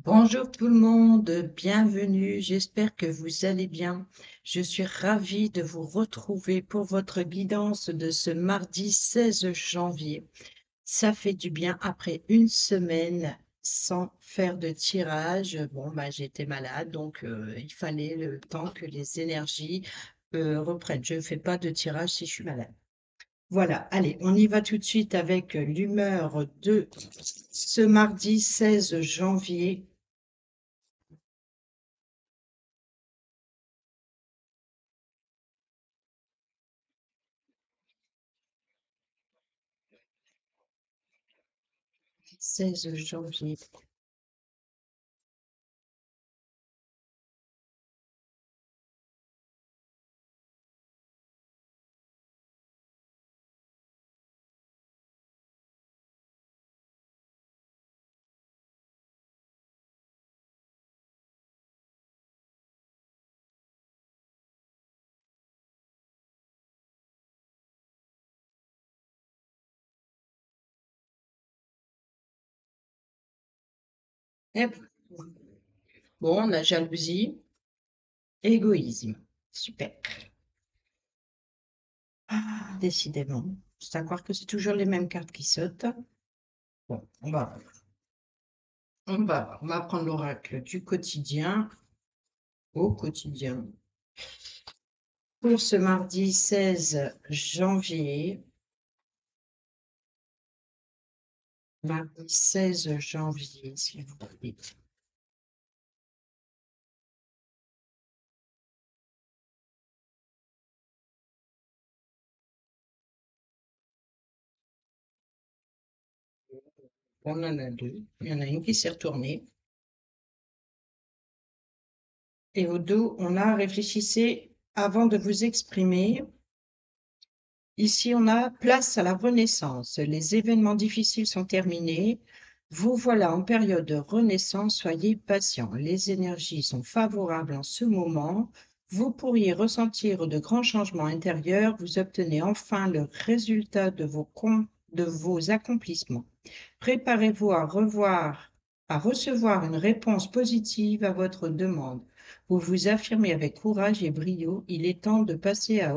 Bonjour tout le monde, bienvenue, j'espère que vous allez bien. Je suis ravie de vous retrouver pour votre guidance de ce mardi 16 janvier. Ça fait du bien après une semaine sans faire de tirage. Bon, bah, j'étais malade, donc il fallait le temps que les énergies reprennent. Je ne fais pas de tirage si je suis malade. Voilà, allez, on y va tout de suite avec l'humeur de ce mardi 16 janvier. 16 janvier. Eh, bon, on a jalousie, égoïsme. Super. Ah, décidément. C'est à croire que c'est toujours les mêmes cartes qui sautent. Bon, on va prendre l'oracle du quotidien au quotidien. Pour ce mardi 16 janvier, mardi 16 janvier, s'il vous plaît. On en a deux. Il y en a une qui s'est retournée. Et au dos, on a réfléchissez avant de vous exprimer. Ici, on a place à la renaissance. Les événements difficiles sont terminés. Vous voilà en période de renaissance. Soyez patient. Les énergies sont favorables en ce moment. Vous pourriez ressentir de grands changements intérieurs. Vous obtenez enfin le résultat de vos accomplissements. Préparez-vous à recevoir une réponse positive à votre demande. Vous vous affirmez avec courage et brio. Il est temps de passer à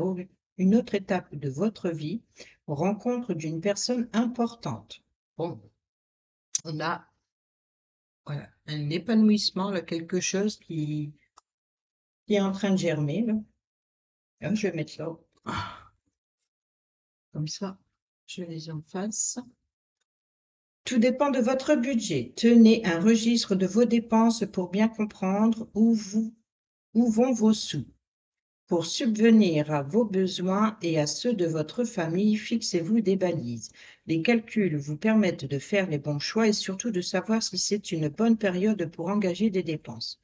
une autre étape de votre vie, rencontre d'une personne importante. Bon, on a voilà, un épanouissement, là, quelque chose qui est en train de germer. Là. Ah, je vais mettre là, comme ça, je les en face. Tout dépend de votre budget. Tenez un registre de vos dépenses pour bien comprendre où vont vos sous. Pour subvenir à vos besoins et à ceux de votre famille, fixez-vous des balises. Les calculs vous permettent de faire les bons choix et surtout de savoir si c'est une bonne période pour engager des dépenses.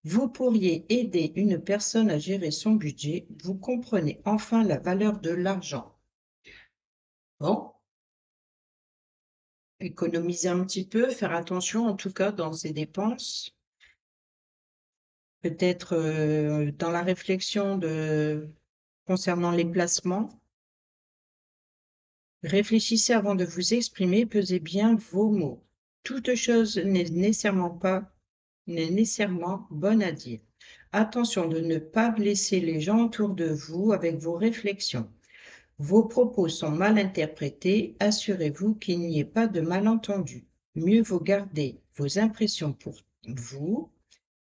Vous pourriez aider une personne à gérer son budget. Vous comprenez enfin la valeur de l'argent. Bon, économiser un petit peu, faire attention en tout cas dans ses dépenses. Peut-être dans la réflexion concernant les placements. Réfléchissez avant de vous exprimer, pesez bien vos mots. Toute chose n'est nécessairement bonne à dire. Attention de ne pas blesser les gens autour de vous avec vos réflexions. Vos propos sont mal interprétés, assurez-vous qu'il n'y ait pas de malentendu. Mieux vaut garder vos impressions pour vous.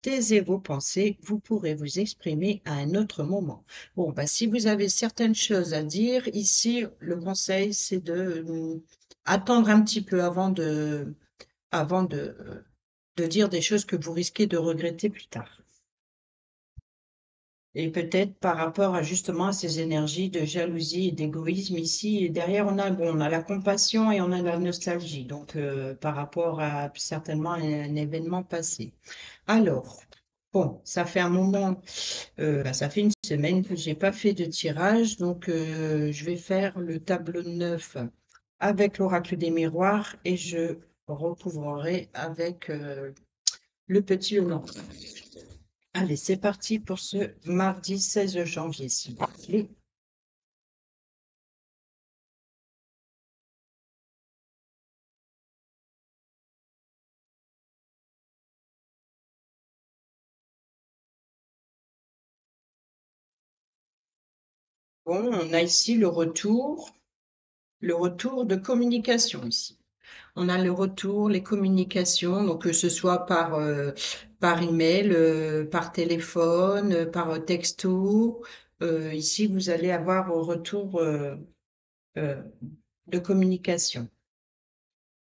Taisez vos pensées, vous pourrez vous exprimer à un autre moment. Bon, bah, si vous avez certaines choses à dire, ici, le conseil, c'est de attendre un petit peu avant de dire des choses que vous risquez de regretter plus tard. Et peut-être par rapport à justement à ces énergies de jalousie et d'égoïsme ici, et derrière on a la compassion et on a la nostalgie, donc par rapport à certainement un événement passé. Alors, bon, ça fait un moment, bah, ça fait une semaine que j'ai pas fait de tirage, donc je vais faire le tableau 9 avec l'oracle des miroirs et je recouvrerai avec le petit Lenormand. Allez, c'est parti pour ce mardi 16 janvier, s'il vous plaît. Bon, on a ici le retour de communication ici. On a le retour, les communications, donc que ce soit par email, par téléphone, par texto. Ici, vous allez avoir un retour euh, de communication.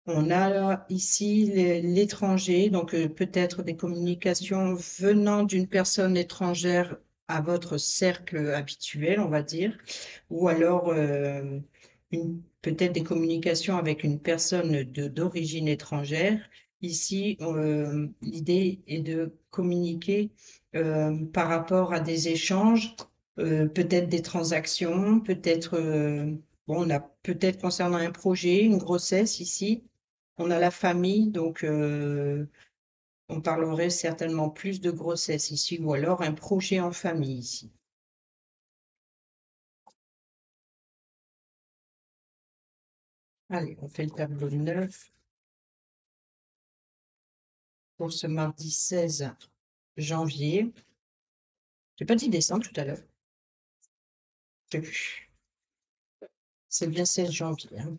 On a ici l'étranger, donc peut-être des communications venant d'une personne étrangère à votre cercle habituel, on va dire, ou alors peut-être des communications avec une personne d'origine étrangère. Ici, l'idée est de communiquer par rapport à des échanges, peut-être des transactions, peut-être, bon, on a peut-être concernant un projet, une grossesse ici. On a la famille, donc on parlerait certainement plus de grossesse ici, ou alors un projet en famille ici. Allez, on fait le tableau 9 pour ce mardi 16 janvier. J'ai pas dit décembre tout à l'heure. J'ai vu. C'est bien 16 janvier, hein.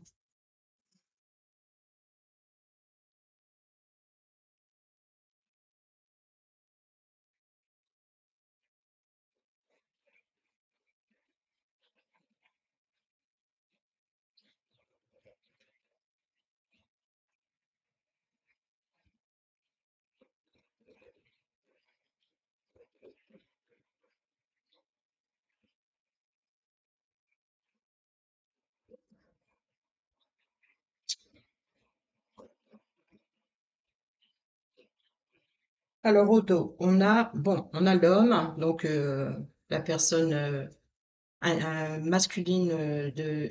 Alors au dos, on a l'homme, donc la personne masculine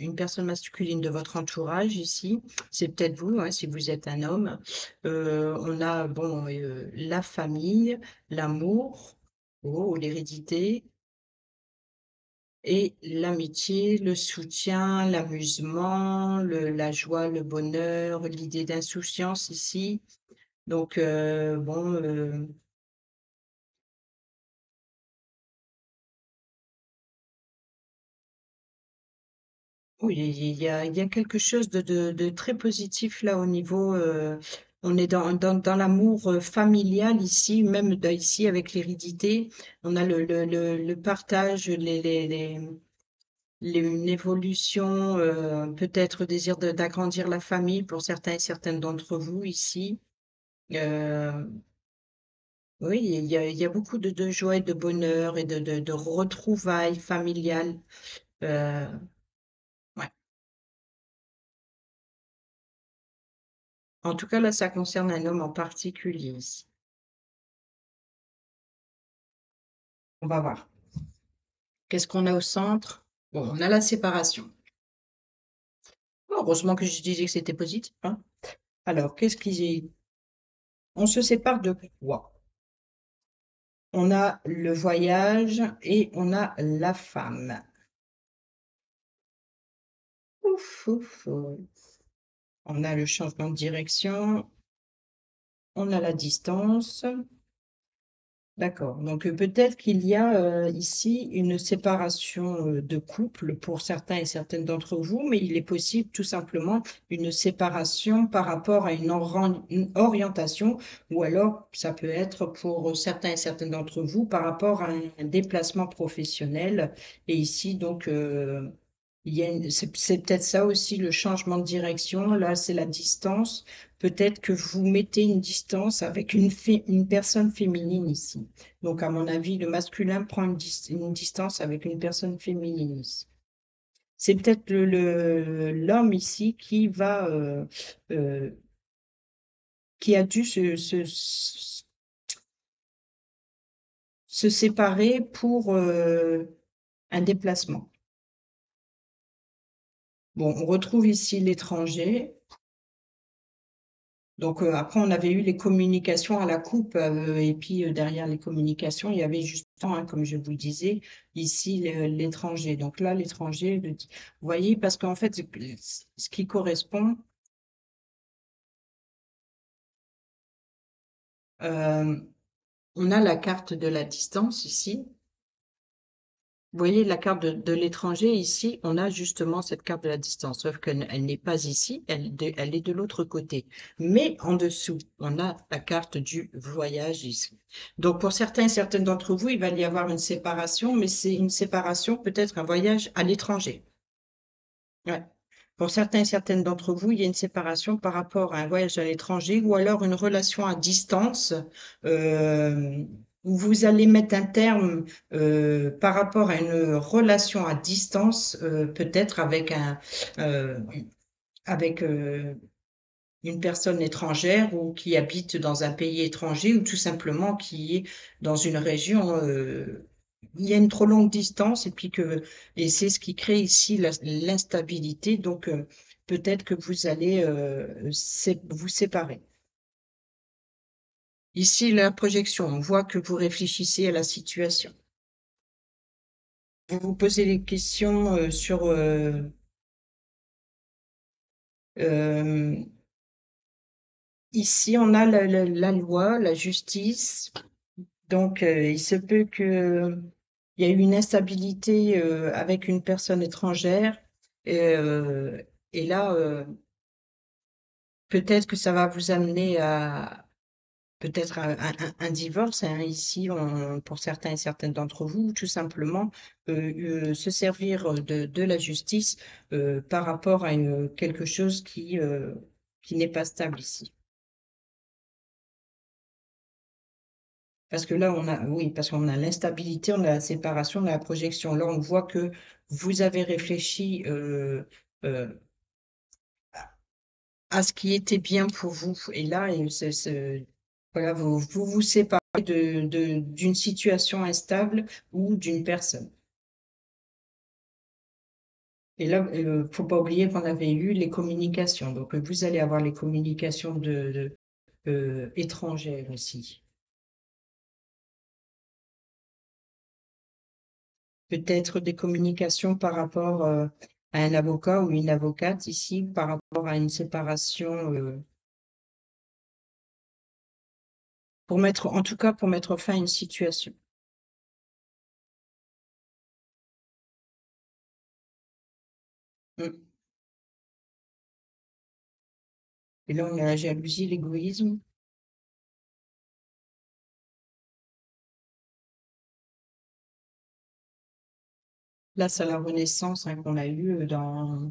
une personne masculine de votre entourage ici, c'est peut-être vous, hein, si vous êtes un homme. On a bon la famille, l'amour, oh, l'hérédité et l'amitié, le soutien, l'amusement, la joie, le bonheur, l'idée d'insouciance ici. Donc bon. Oui, il y a quelque chose de très positif là au niveau. On est dans l'amour familial ici, même ici avec l'hérédité. On a le partage, une évolution, peut-être désir d'agrandir la famille pour certains et certaines d'entre vous ici. Euh, oui, il y a beaucoup de joie et de bonheur et de retrouvailles familiales. Euh, ouais. En tout cas, là, ça concerne un homme en particulier ici. On va voir. Qu'est-ce qu'on a au centre? Bon, on a la séparation. Bon, heureusement que je disais que c'était positif, hein. Alors, qu'est-ce qui est? On se sépare de quoi? On a le voyage et on a la femme. Ouf, ouf, ouf. On a le changement de direction, on a la distance. D'accord. Donc peut-être qu'il y a ici une séparation de couple pour certains et certaines d'entre vous, mais il est possible tout simplement une séparation par rapport à une orientation, ou alors ça peut être pour certains et certaines d'entre vous par rapport à un déplacement professionnel. Et ici, donc, c'est peut-être ça aussi le changement de direction. Là, c'est la distance. Peut-être que vous mettez une distance avec une personne féminine ici. Donc, à mon avis, le masculin prend une distance avec une personne féminine ici. C'est peut-être l'homme ici euh, qui a dû se séparer pour un déplacement. Bon, on retrouve ici l'étranger. Donc après, on avait eu les communications à la coupe, et puis derrière les communications, il y avait justement, hein, comme je vous le disais, ici l'étranger. Donc là, l'étranger, vous voyez, parce qu'en fait, ce qui correspond, euh, on a la carte de la distance ici, Vous voyez la carte de l'étranger ici, on a justement cette carte de la distance, sauf qu'elle elle n'est pas ici, elle est de l'autre côté. Mais en dessous, on a la carte du voyage ici. Donc pour certains et certaines d'entre vous, il va y avoir une séparation, mais c'est une séparation, peut-être un voyage à l'étranger. Ouais. Pour certains et certaines d'entre vous, il y a une séparation par rapport à un voyage à l'étranger ou alors une relation à distance euh, où vous allez mettre un terme par rapport à une relation à distance, peut-être euh, avec une personne étrangère ou qui habite dans un pays étranger ou tout simplement qui est dans une région, il y a une trop longue distance et c'est ce qui crée ici l'instabilité. Donc, peut-être que vous allez vous séparer. Ici, la projection, on voit que vous réfléchissez à la situation. Vous vous posez des questions sur euh, ici, on a la loi, la justice. Donc, il se peut que il y ait eu une instabilité avec une personne étrangère. Et, euh, et là, peut-être que ça va vous amener à peut-être un divorce, hein, ici, pour certains et certaines d'entre vous, ou tout simplement se servir de la justice par rapport à quelque chose qui n'est pas stable ici. Parce que là, oui, parce qu'on a l'instabilité, on a la séparation, on a la projection. Là, on voit que vous avez réfléchi euh, à ce qui était bien pour vous. Et là, voilà, vous séparez d'une situation instable ou d'une personne. Et là, faut pas oublier qu'on avait eu les communications. Donc, vous allez avoir les communications étrangères aussi. Peut-être des communications par rapport à un avocat ou une avocate ici, par rapport à une séparation, en tout cas, pour mettre fin à une situation. Mm. Et là, on a la jalousie, l'égoïsme. Là, c'est la renaissance hein, qu'on a eue dans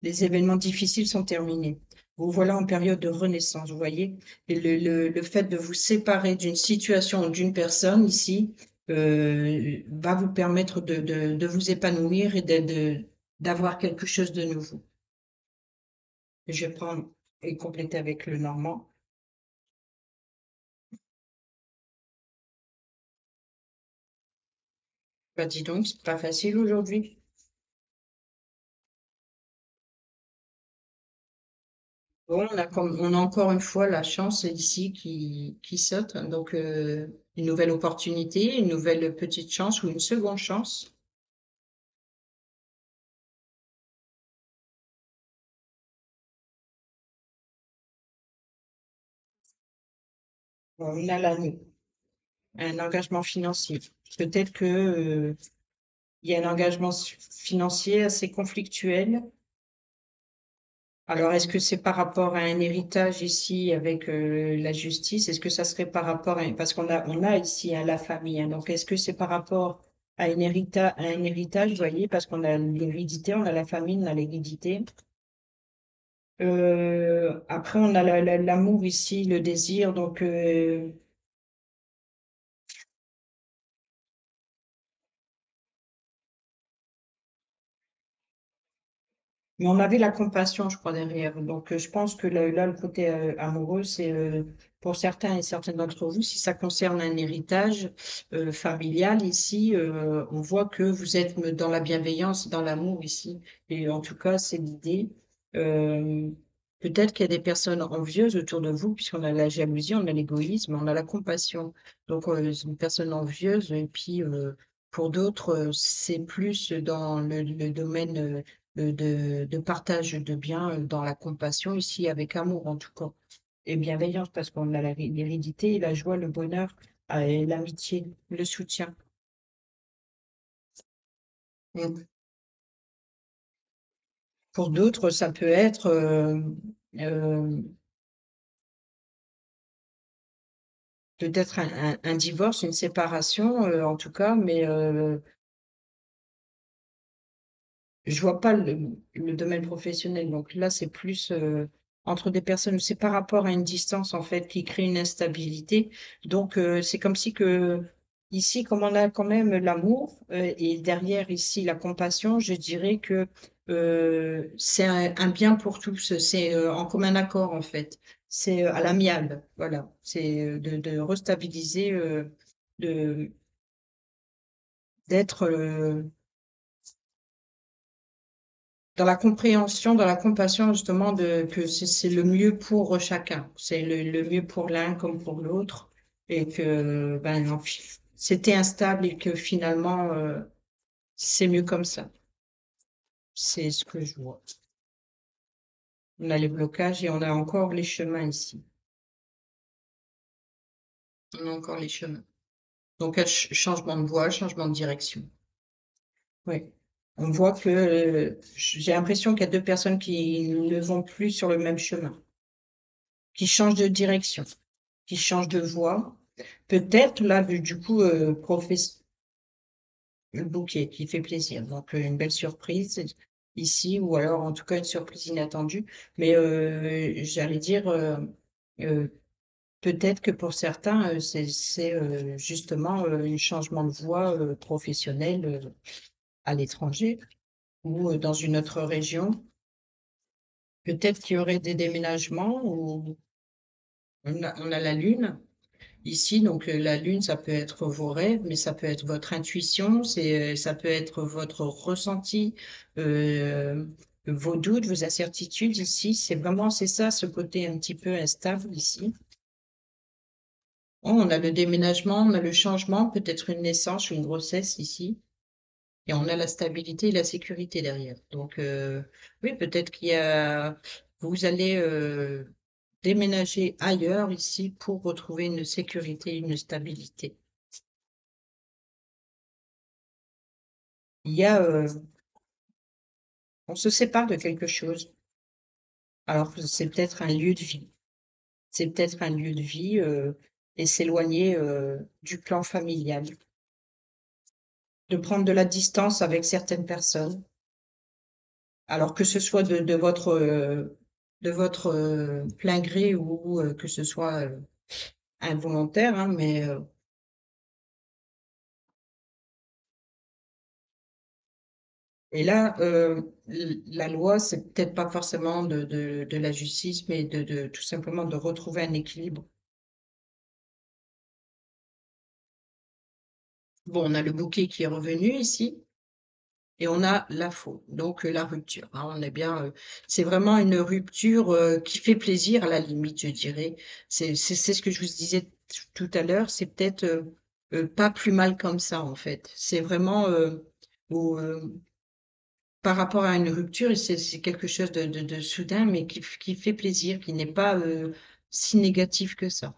les événements difficiles sont terminés. Vous voilà en période de renaissance, vous voyez. Et le fait de vous séparer d'une situation ou d'une personne ici va vous permettre de vous épanouir et d'avoir quelque chose de nouveau. Je vais prendre et compléter avec le normand. Bah dis donc, c'est pas facile aujourd'hui. Bon, on a encore une fois la chance ici qui saute. Donc, une nouvelle opportunité, une nouvelle petite chance ou une seconde chance. On a un engagement financier. Peut-être que, il y a un engagement financier assez conflictuel. Alors, est-ce que c'est par rapport à un héritage ici avec la justice? Est-ce que ça serait par rapport parce on a ici hein, la famille, hein, donc est-ce que c'est par rapport à à un héritage, vous voyez, parce qu'on a l'hérédité, on a la famille, on a l'hérédité. Après, on a l'amour ici, le désir, donc mais on avait la compassion, je crois, derrière. Donc, je pense que le côté amoureux, c'est pour certains et certaines d'entre vous, si ça concerne un héritage familial ici, on voit que vous êtes dans la bienveillance, dans l'amour ici. Et en tout cas, c'est l'idée. Euh, Peut-être qu'il y a des personnes envieuses autour de vous, puisqu'on a la jalousie, on a l'égoïsme, on a la compassion. Donc, c'est une personne envieuse. Et puis, pour d'autres, c'est plus dans le domaine de partage de biens dans la compassion, ici avec amour en tout cas, et bienveillance parce qu'on a l'hérédité, la joie, le bonheur, et l'amitié, le soutien. Mm. Pour d'autres, ça peut être euh, peut-être un divorce, une séparation, en tout cas, mais je vois pas le domaine professionnel. Donc là, c'est plus entre des personnes. C'est par rapport à une distance en fait qui crée une instabilité. Donc c'est comme si que ici, comme on a quand même l'amour et derrière ici la compassion, je dirais que c'est un bien pour tous. C'est en commun accord en fait. C'est à l'amiable. Voilà. C'est de restabiliser, de d'être dans la compréhension, dans la compassion justement de que c'est le mieux pour chacun, c'est le mieux pour l'un comme pour l'autre, et que ben non, c'était instable et que finalement c'est mieux comme ça. C'est ce que je vois. On a les blocages et on a encore les chemins ici. On a encore les chemins. Donc changement de voie, changement de direction. Oui. On voit que j'ai l'impression qu'il y a deux personnes qui ne vont plus sur le même chemin, qui changent de direction, qui changent de voie. Peut-être là, du coup, le bouquet qui fait plaisir. Donc, une belle surprise ici, ou alors en tout cas une surprise inattendue. Mais j'allais dire, euh, peut-être que pour certains, c'est justement un changement de voie professionnelle à l'étranger ou dans une autre région. Peut-être qu'il y aurait des déménagements ou on a la Lune. Ici, donc la lune, ça peut être vos rêves, mais ça peut être votre intuition, ça peut être votre ressenti, euh, vos doutes, vos incertitudes. Ici, c'est ça, ce côté un petit peu instable ici. Oh, on a le déménagement, on a le changement, peut-être une naissance, une grossesse ici, et on a la stabilité et la sécurité derrière. Donc oui, peut-être vous allez déménager ailleurs ici pour retrouver une sécurité, une stabilité. Il y a, on se sépare de quelque chose. Alors que c'est peut-être un lieu de vie. C'est peut-être un lieu de vie et s'éloigner du clan familial. De prendre de la distance avec certaines personnes. Alors que ce soit de votre plein gré ou que ce soit involontaire, hein, mais et là, la loi, c'est peut-être pas forcément de la justice, mais tout simplement de retrouver un équilibre. Bon, on a le bouquet qui est revenu ici et on a la faute, donc la rupture. Hein, on est bien, c'est vraiment une rupture qui fait plaisir à la limite, je dirais. C'est ce que je vous disais tout à l'heure. C'est peut-être pas plus mal comme ça en fait. C'est vraiment où, par rapport à une rupture, c'est quelque chose de soudain, mais qui fait plaisir, qui n'est pas si négatif que ça.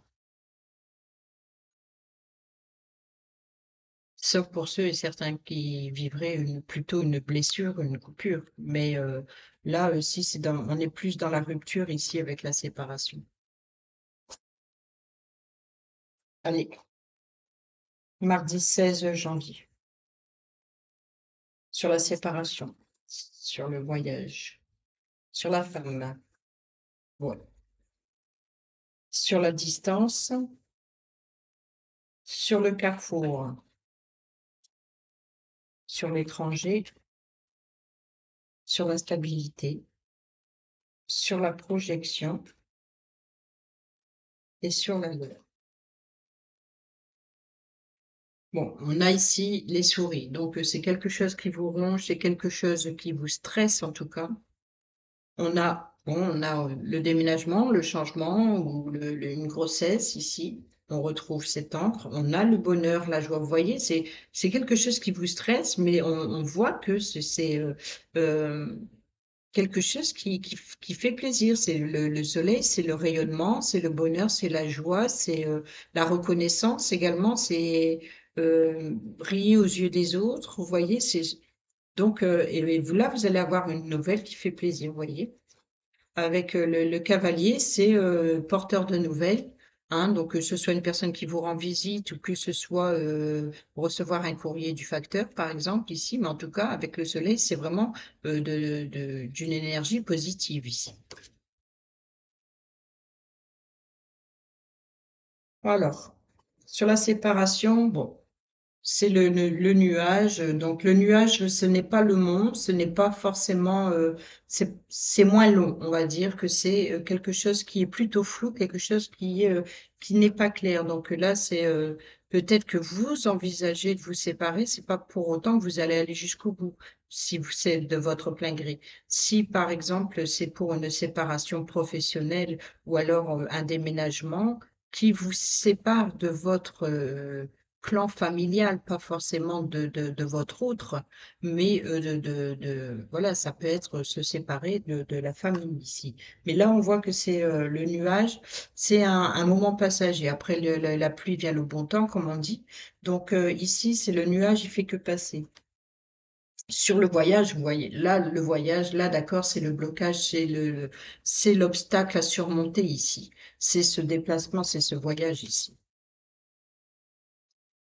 Sauf pour ceux et certains qui vivraient plutôt une blessure, une coupure. Mais là, si on est plus dans la rupture ici avec la séparation. Allez, mardi 16 janvier, sur la séparation, sur le voyage, sur la femme, voilà. Sur la distance, sur le carrefour, sur l'étranger, sur la stabilité, sur la projection et sur la douleur. Bon, on a ici les souris, donc c'est quelque chose qui vous ronge, c'est quelque chose qui vous stresse en tout cas. On a le déménagement, le changement ou une grossesse ici. On retrouve cette encre. On a le bonheur, la joie. Vous voyez, c'est quelque chose qui vous stresse, mais on voit que c'est euh, quelque chose qui fait plaisir. C'est le soleil, c'est le rayonnement, c'est le bonheur, c'est la joie, c'est la reconnaissance également, c'est briller aux yeux des autres. Vous voyez, Donc, et vous, là, vous allez avoir une nouvelle qui fait plaisir, vous voyez. Avec le cavalier, c'est porteur de nouvelles, hein, donc que ce soit une personne qui vous rend visite ou que ce soit recevoir un courrier du facteur, par exemple, ici, mais en tout cas, avec le soleil, c'est vraiment d'une énergie positive ici. Alors, sur la séparation, bon. C'est le nuage. Donc le nuage, ce n'est pas le monde, ce n'est pas forcément, c'est moins long, on va dire que c'est quelque chose qui est plutôt flou, quelque chose qui n'est pas clair. Donc là, c'est peut-être que vous envisagez de vous séparer, c'est pas pour autant que vous allez aller jusqu'au bout, si vous c'est de votre plein gré. Si par exemple c'est pour une séparation professionnelle ou alors un déménagement qui vous sépare de votre clan familial, pas forcément de votre autre, mais voilà, ça peut être se séparer de la famille ici. Mais là, on voit que c'est le nuage, c'est un moment passager. Après, la pluie vient le bon temps, comme on dit. Donc ici, c'est le nuage, il fait que passer. Sur le voyage, vous voyez, là, le voyage, là, d'accord, c'est le blocage, c'est l'obstacle à surmonter ici. C'est ce déplacement, c'est ce voyage ici.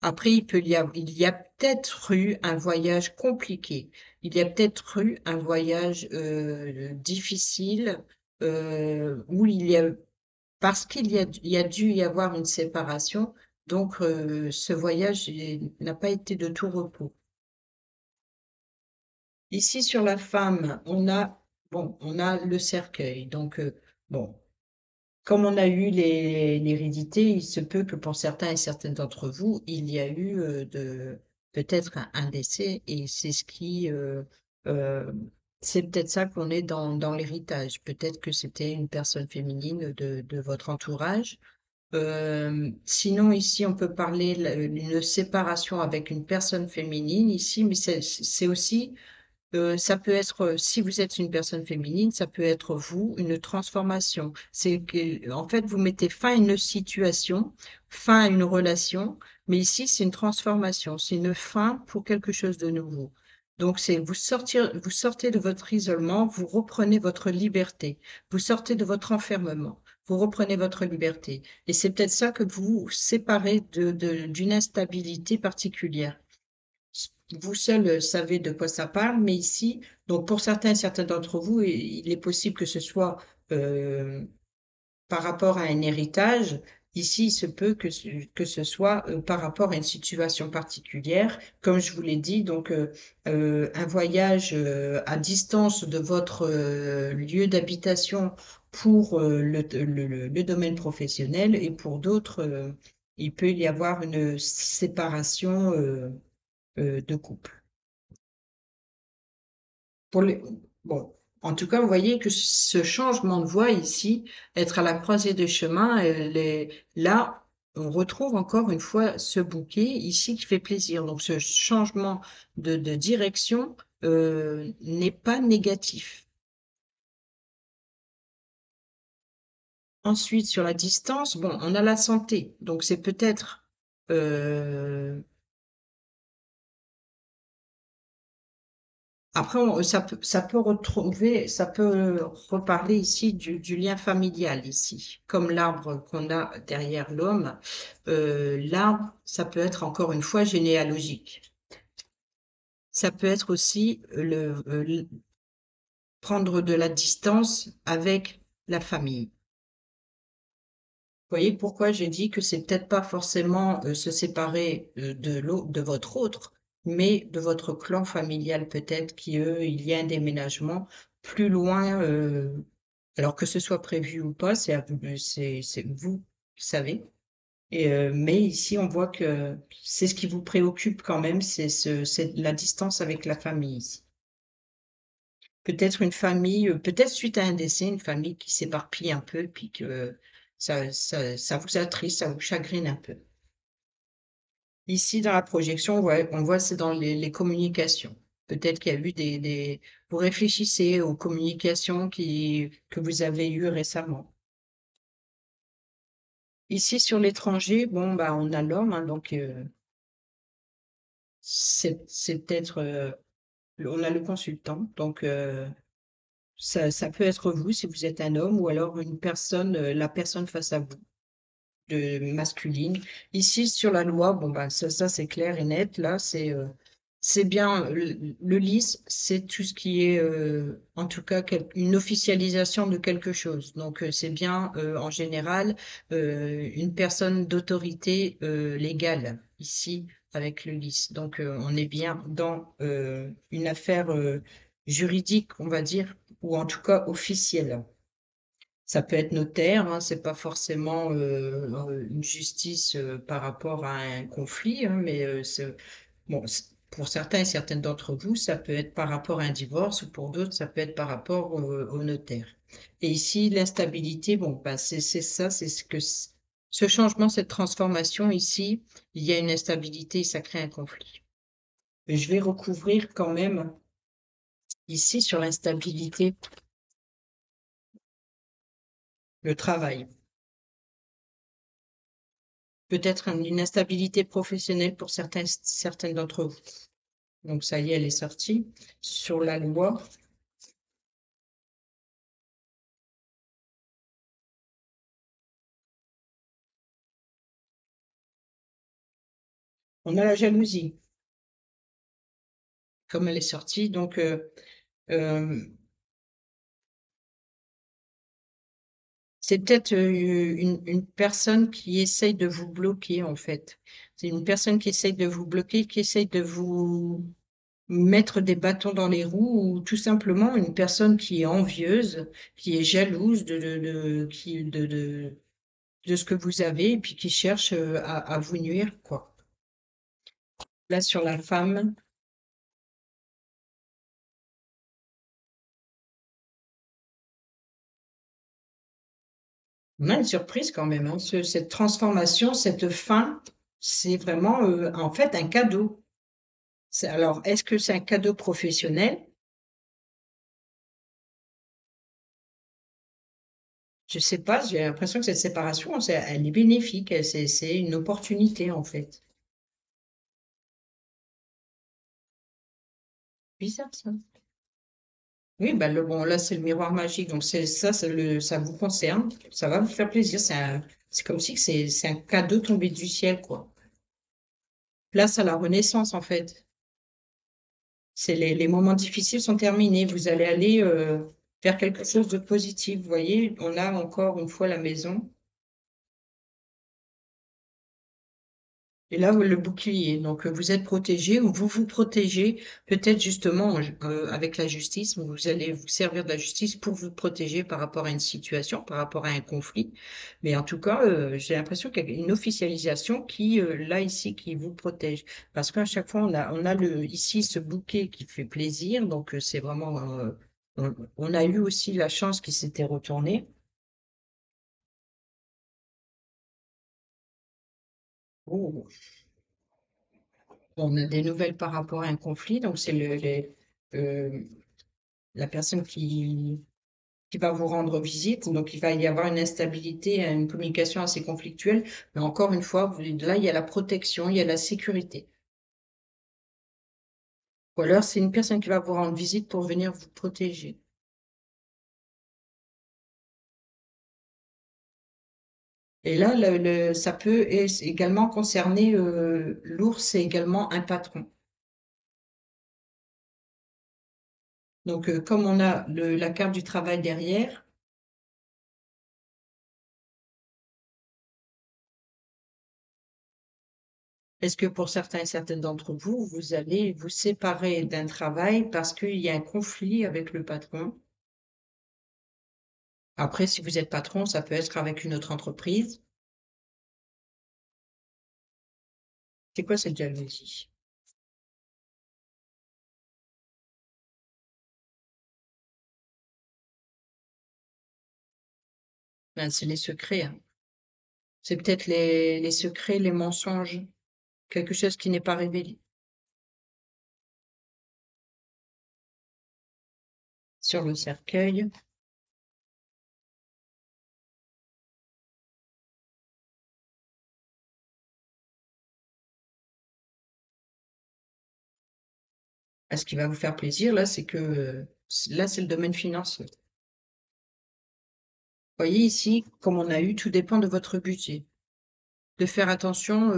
Après, il y a peut-être eu un voyage compliqué. Il y a peut-être eu un voyage difficile où parce il y a dû y avoir une séparation. Donc, ce voyage n'a pas été de tout repos. Ici, sur la femme, bon, on a le cercueil. Donc, bon, comme on a eu l'hérédité, il se peut que pour certains et certaines d'entre vous, il y a eu peut-être un décès et euh, c'est peut-être ça qu'on est dans l'héritage. Peut-être que c'était une personne féminine de votre entourage. Sinon, ici, on peut parler d'une séparation avec une personne féminine ici, mais c'est aussi ça peut être, si vous êtes une personne féminine, ça peut être vous, une transformation. C'est que, en fait, vous mettez fin à une situation, fin à une relation, mais ici, c'est une transformation, c'est une fin pour quelque chose de nouveau. Donc, c'est vous sortez de votre isolement, vous reprenez votre liberté, vous sortez de votre enfermement, vous reprenez votre liberté. Et c'est peut-être ça que vous vous séparez d'une instabilité particulière. Vous seul savez de quoi ça parle, mais ici, donc pour certains d'entre vous, il est possible que ce soit euh, par rapport à un héritage. Ici, il se peut que ce soit par rapport à une situation particulière. Comme je vous l'ai dit, donc un voyage à distance de votre lieu d'habitation pour le domaine professionnel et pour d'autres, il peut y avoir une séparation de couple. Pour les... Bon, en tout cas, vous voyez que ce changement de voie ici, être à la croisée des chemins, là, on retrouve encore une fois ce bouquet ici qui fait plaisir. Donc, ce changement de direction n'est pas négatif. Ensuite, sur la distance, bon, on a la santé. Donc, c'est peut-être après, ça peut reparler ici du lien familial ici. Comme l'arbre qu'on a derrière l'homme, l'arbre, ça peut être encore une fois généalogique. Ça peut être aussi prendre de la distance avec la famille. Vous voyez pourquoi j'ai dit que c'est peut-être pas forcément se séparer de votre autre, mais de votre clan familial peut-être qui, eux, il y a un déménagement plus loin, alors que ce soit prévu ou pas, c'est vous qui savez. Et, mais ici, on voit que c'est ce qui vous préoccupe quand même, c'est la distance avec la famille ici. Peut-être une famille, peut-être suite à un décès, une famille qui s'éparpille un peu, puis que ça vous attriste, ça vous chagrine un peu. Ici, dans la projection, on voit c'est dans les communications. Peut-être qu'il y a eu vous réfléchissez aux communications que vous avez eues récemment. Ici, sur l'étranger, bon, bah, on a l'homme, hein, donc c'est peut-être On a le consultant, donc ça peut être vous si vous êtes un homme ou alors une personne, la personne face à vous, de masculine. Ici, sur la loi, bon, ben, ça c'est clair et net. Là, c'est bien le lice, c'est tout ce qui est, en tout cas, une officialisation de quelque chose. Donc, c'est bien, en général, une personne d'autorité légale ici avec le lice. Donc, on est bien dans une affaire juridique, on va dire, ou en tout cas officielle. Ça peut être notaire, hein, c'est pas forcément une justice par rapport à un conflit, hein, mais bon, pour certains et certaines d'entre vous, ça peut être par rapport à un divorce, ou pour d'autres, ça peut être par rapport au notaire. Et ici, l'instabilité, bon, ben, c'est ça, c'est ce changement, cette transformation ici, il y a une instabilité et ça crée un conflit. Et je vais recouvrir quand même ici sur l'instabilité, le travail. Peut-être une instabilité professionnelle pour certaines d'entre vous. Donc ça y est, elle est sortie. Sur la loi, on a la jalousie, comme elle est sortie. Donc euh, c'est peut-être une personne qui essaye de vous bloquer, en fait. C'est une personne qui essaye de vous bloquer, qui essaye de vous mettre des bâtons dans les roues, ou tout simplement une personne qui est envieuse, qui est jalouse de ce que vous avez, et puis qui cherche à vous nuire, quoi. Là, sur la femme, on a une surprise quand même, hein. Cette transformation, cette fin, c'est vraiment en fait un cadeau. Alors, est-ce que c'est un cadeau professionnel? Je sais pas, j'ai l'impression que cette séparation, elle est bénéfique, c'est une opportunité en fait. Bizarre ça. Oui, bah bon, là c'est le miroir magique, donc c'est ça, ça vous concerne, ça va vous faire plaisir. C'est comme si que c'est un cadeau tombé du ciel, quoi. Place à la renaissance en fait. C'est les moments difficiles sont terminés. Vous allez aller vers quelque chose de positif. Vous voyez, on a encore une fois la maison. Et là, le bouclier. Donc, vous êtes protégé ou vous vous protégez peut-être justement avec la justice. Vous allez vous servir de la justice pour vous protéger par rapport à une situation, par rapport à un conflit. Mais en tout cas, j'ai l'impression qu'il y a une officialisation qui, là, ici, qui vous protège. Parce qu'à chaque fois, on a ici ce bouquet qui fait plaisir. Donc, c'est vraiment, on a eu aussi la chance qui s'était retournée. Oh, on a des nouvelles par rapport à un conflit. Donc, c'est euh, la personne qui va vous rendre visite. Donc, il va y avoir une instabilité, une communication assez conflictuelle. Mais encore une fois, là, il y a la protection, il y a la sécurité. Ou alors, c'est une personne qui va vous rendre visite pour venir vous protéger. Et là, ça peut également concerner l'ours et également un patron. Donc, comme on a la carte du travail derrière, est-ce que pour certains et certaines d'entre vous, vous allez vous séparer d'un travail parce qu'il y a un conflit avec le patron? Après, si vous êtes patron, ça peut être avec une autre entreprise. C'est quoi cette jalousie? Ben, c'est les secrets, hein. C'est peut-être les secrets, les mensonges, quelque chose qui n'est pas révélé. Sur le cercueil, Ce qui va vous faire plaisir, là, c'est que là, c'est le domaine financier. Vous voyez ici, comme on a eu, tout dépend de votre budget. De faire attention,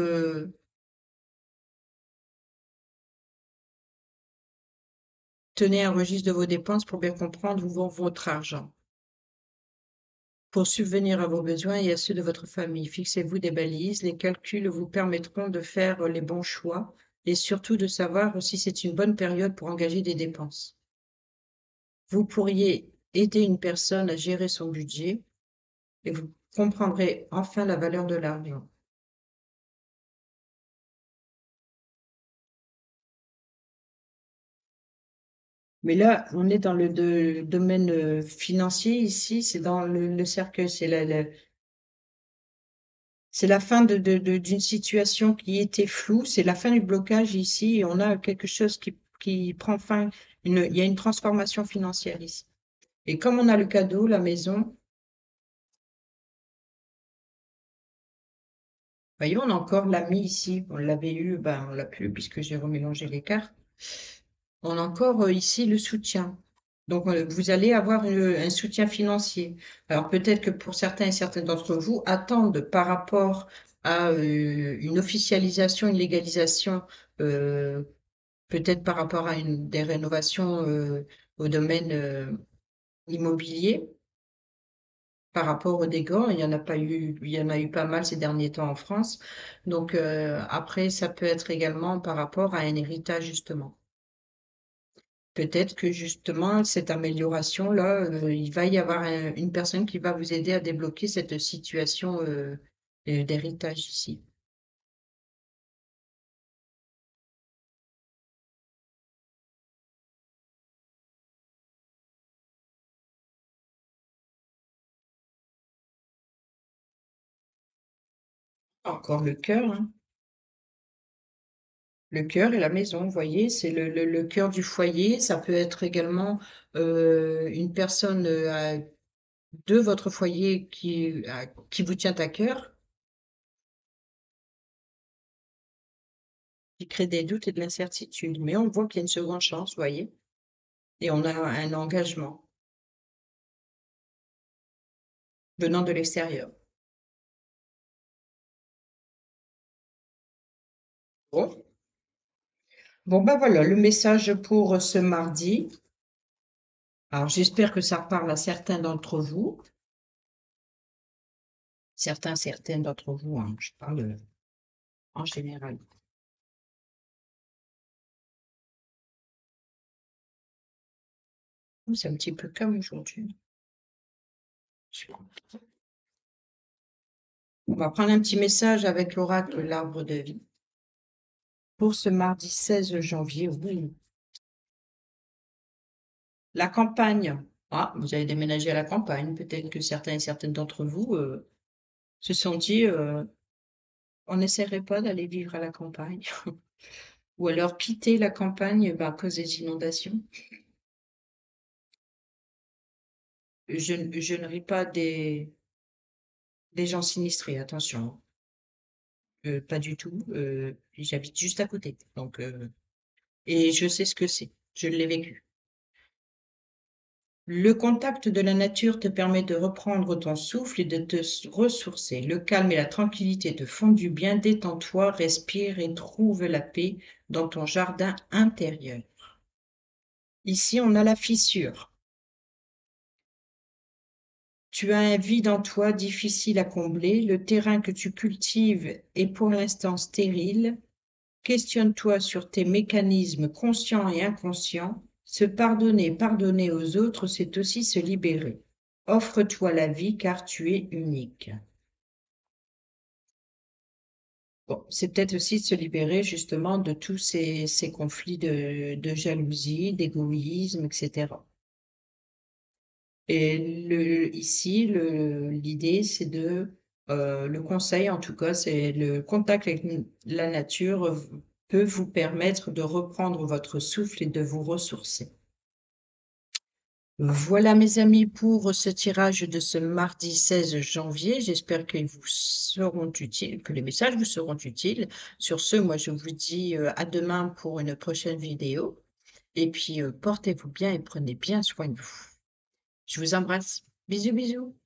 tenez un registre de vos dépenses pour bien comprendre où va votre argent. Pour subvenir à vos besoins et à ceux de votre famille, fixez-vous des balises. Les calculs vous permettront de faire les bons choix et surtout de savoir si c'est une bonne période pour engager des dépenses. Vous pourriez aider une personne à gérer son budget et vous comprendrez enfin la valeur de l'argent. Mais là, on est dans le domaine financier ici, c'est dans le cercueil, c'est la fin d'une situation qui était floue, c'est la fin du blocage ici, et on a quelque chose qui prend fin, il y a une transformation financière ici. Et comme on a le cadeau, la maison, voyez, on a encore l'ami ici, on l'avait eu, ben on l'a plus puisque j'ai remélangé les cartes. On a encore ici le soutien. Donc, vous allez avoir un soutien financier. Alors, peut-être que pour certains et certaines d'entre vous, attendent par rapport à une officialisation, une légalisation, euh, peut-être par rapport à des rénovations au domaine immobilier, par rapport aux dégâts. Il y en a pas eu, il y en a eu pas mal ces derniers temps en France. Donc, après, ça peut être également par rapport à un héritage, justement. Peut-être que justement, cette amélioration-là, il va y avoir une personne qui va vous aider à débloquer cette situation d'héritage ici. Encore le cœur, hein. Le cœur et la maison, vous voyez, c'est le cœur du foyer. Ça peut être également une personne de votre foyer qui vous tient à cœur, qui crée des doutes et de l'incertitude. Mais on voit qu'il y a une seconde chance, vous voyez, et on a un engagement venant de l'extérieur. Bon. Bon, ben voilà, le message pour ce mardi. Alors, j'espère que ça parle à certains d'entre vous. Certaines d'entre vous, hein, je parle en général. C'est un petit peu calme aujourd'hui. On va prendre un petit message avec l'oracle L'Arbre de Vie. Pour ce mardi 16 janvier, oui. La campagne. Ah, vous avez déménagé à la campagne. Peut-être que certains et certaines d'entre vous se sont dit, on n'essaierait pas d'aller vivre à la campagne. Ou alors quitter la campagne à cause des inondations. Je ne ris pas des gens sinistrés, attention. Pas du tout. J'habite juste à côté. Donc, et je sais ce que c'est. Je l'ai vécu. Le contact de la nature te permet de reprendre ton souffle et de te ressourcer. Le calme et la tranquillité te font du bien. Détends-toi, respire et trouve la paix dans ton jardin intérieur. Ici, on a la fissure. Tu as un vide en toi difficile à combler. Le terrain que tu cultives est pour l'instant stérile. Questionne-toi sur tes mécanismes conscients et inconscients. Se pardonner, pardonner aux autres, c'est aussi se libérer. Offre-toi la vie car tu es unique. Bon, c'est peut-être aussi de se libérer justement de tous ces conflits de jalousie, d'égoïsme, etc. Et ici, l'idée, c'est le conseil en tout cas, c'est le contact avec la nature peut vous permettre de reprendre votre souffle et de vous ressourcer. Voilà mes amis pour ce tirage de ce mardi 16 janvier. J'espère qu'ils vous seront utiles, que les messages vous seront utiles. Sur ce, moi je vous dis à demain pour une prochaine vidéo. et puis, portez-vous bien et prenez bien soin de vous. Je vous embrasse. Bisous, bisous.